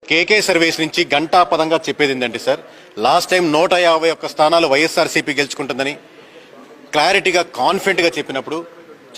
కేకే service నుంచి గంటా పదంగా చెప్పేది ఏంటంటే సార్, లాస్ట్ టైం 151 స్థానాలు వైఎస్ఆర్సీపీ గెలుచుకుంటుందని క్లారిటీగా కాన్ఫిడెంట్గా చెప్పినప్పుడు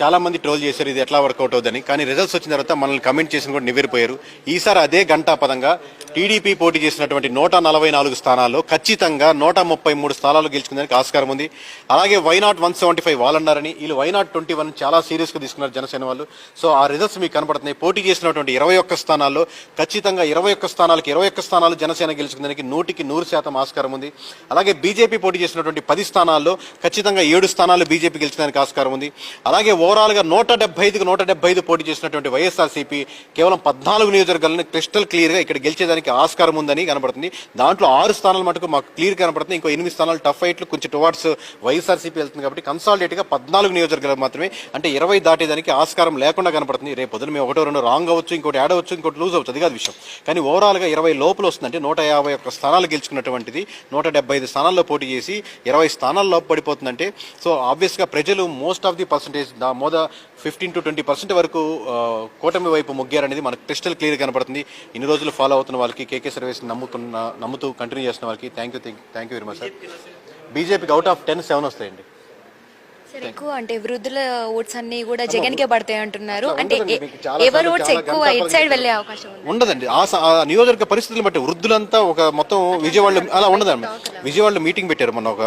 చాలా మంది ట్రోల్ చేశారు ఇది ఎట్లా వర్కౌట్ అవుతుందని. కానీ రిజల్ట్స్ వచ్చిన తర్వాత మనల్ని కమెంట్ చేసిన కూడా నివ్వెరిపోయారు. ఈసారి అదే గంటా పదంగా టీడీపీ పోటీ చేసినటువంటి 144 స్థానాల్లో ఖచ్చితంగా 133 స్థానాలు గెలుచుకునేందుకు ఆస్కారం ఉంది. అలాగే వైనాట్ 175 వాళ్ళు అన్నారని, వీళ్ళు వైనాట్ 21 చాలా సీరియస్గా తీసుకున్నారు జనసేన వాళ్ళు. సో ఆ రిజల్ట్స్ మీకు కనపడుతున్నాయి. పోటీ చేసినటువంటి 21 స్థానాల్లో ఖచ్చితంగా 21 స్థానాలకు 21 స్థానాలు జనసేన గెలుచుకునేందుకు 100% ఆస్కారం ఉంది. అలాగే బీజేపీ పోటీ చేసినటువంటి 10 స్థానాల్లో ఖచ్చితంగా 7 స్థానాలు బీజేపీ గెలుచుకోవడానికి ఆస్కారం ఉంది. అలాగే ఓవరాల్గా 175కి 175 పోటీ చేసినటువంటి వైఎస్ఆర్సీపీ కేవలం 14 నియోజకవర్గాలను క్రిస్టల్ క్లియర్గా ఇక్కడ గెలిచేదానికి ఆస్కారం ఉందని కనబడుతుంది. దాంట్లో 6 స్థానాలు మటుకు మాకు క్లియర్ కనబడుతుంది. ఇంకో 8 స్థానాలు టఫ్ ఫైట్లు కొంచెం టువార్డ్స్ వైఎస్ఆర్సీపీ వెళ్తుంది. కాబట్టి కన్సాలిడేట్గా 14 నియోజకవర్గాలు మాత్రమే, అంటే 20 దాటేదానికి ఆస్కారం లేకుండా కనబడుతుంది. రేపు పొద్దున మేము 1-2 రాంగ్ అవ్వచ్చు, ఇంకోటి యాడ్ అవ్వచ్చు, ఇంకోటి లూజ్ అవ్వచ్చు, అది కాదు విషయం. కానీ ఓవరాల్గా 20 లోపల వస్తుంది. అంటే 151 స్థానాలు గెలుచుకున్నటువంటిది 175 స్థానాల్లో పోటీ చేసి 20 స్థానాల లోపు పడిపోతుందంటే, సో ఆబ్వియస్గా ప్రజలు మోస్ట్ ఆఫ్ ది పర్సంటేజ్ మోద 15 to 20% వరకు కూటమి వైపు మొగ్గారనేది మనకు క్రిస్టల్ క్లియర్ కనపడుతుంది. ఇన్ని రోజులు ఫాలో అవుతున్న వాళ్ళకి, కేకే సర్వీస్ నమ్ముతూ కంటిన్యూ చేస్తున్న వాళ్ళకి thank you very much sir. బీజేపీకి అవుట్ ఆఫ్ 10 7 వస్తాయండి. ఎక్కువ అంటే వృద్ధుల ఓట్స్ అన్ని కూడా జగన్ కే పడతాయి అంటున్నారు. అంటే ఎవరు ఓట్స్ ఎక్కువ ఇట్ సైడ్ వెళ్ళే అవకాశం ఉండదండి. ఆ నియోజకవర్గ పరిస్థితులను బట్టి వృద్ధులంతా ఒక మొత్తం విజయవాడలో అలా ఉండదండి. విజయవాడలో మీటింగ్ పెట్టారు మొన్న ఒక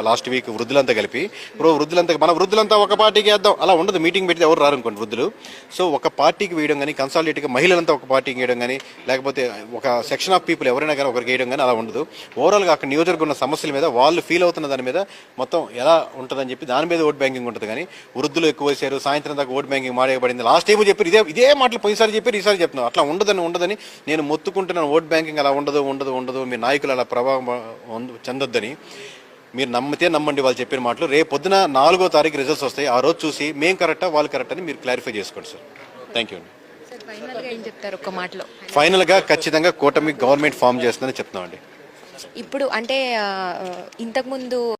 లాస్ట్ వీక్ వృద్ధులంతా కలిపి. ఇప్పుడు మన వృద్ధులంతా ఒక పార్టీకి వేద్దాం అలా ఉండదు. మీటింగ్ పెడితే ఎవరు రారనుకోండి వృద్ధులు. సో ఒక పార్టీకి వేయడం కానీ, కన్సాలిడేట్గా మహిళలంతా ఒక పార్టీకి వేయడం కానీ, లేకపోతే ఒక సెక్షన్ ఆఫ్ పీపుల్ ఎవరైనా కానీ ఒకరికి వేయడం కానీ అలా ఉండదు. ఓవరాల్గా అక్కడ నియోజకవర్గం ఉన్న సమస్యల మీద వాళ్ళు ఫీల్ అవుతున్న దాని మీద మొత్తం ఎలా ఉంటుందని చెప్పి దాని మీద ఓట్ బ్యాంకింగ్ ఉంటుంది. కానీ వృద్ధులు ఎక్కువ వేశారు, సాయంత్రం దాకా ఓట్ బ్యాంకింగ్ మాడేయబడింది. లాస్ట్ టైం చెప్పారు ఇదే మాటలు పోయినసారి చెప్పారు, ఈసారి చెప్తున్నాను. అట్లా ఉండదని నేను మొత్తుకుంటున్నాను. ఓట్ బ్యాంకింగ్ అలా ఉండదు, మీ నాయకులు అలా ప్రభావం చెందొద్దని. మీరు నమ్మండి వాళ్ళు చెప్పిన మాటలు. రేపు పొద్దున 4వ తారీఖు రిజల్ట్స్ వస్తాయి. ఆ రోజు చూసి మేం కరెక్టా వాళ్ళు కరెక్ట్ అని మీరు క్లారిఫై చేసుకోండి సార్. థ్యాంక్ యూ అండి. ఫైనల్గా ఖచ్చితంగా కూటమి గవర్నమెంట్ ఫామ్ చేస్తుందని చెప్తున్నామండి. ఇప్పుడు అంటే ఇంతకుముందు